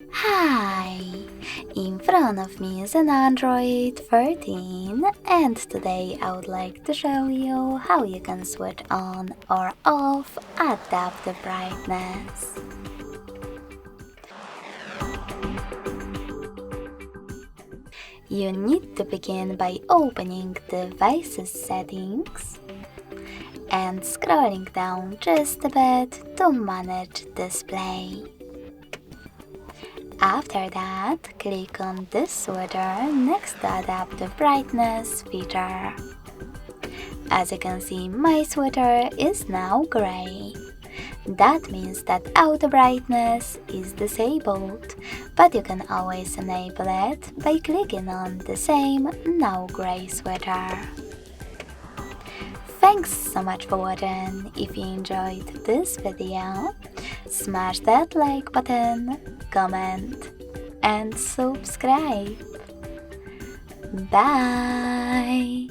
Hi! In front of me is an Android 13 and today I would like to show you how you can switch on or off adaptive brightness. You need to begin by opening Devices Settings and scrolling down just a bit to manage display. After that, click on this switcher next to Adaptive Brightness feature. As you can see, my switcher is now gray. That means that auto brightness is disabled, but you can always enable it by clicking on the same now gray switcher. Thanks so much for watching. If you enjoyed this video, smash that like button, comment, and subscribe. Bye!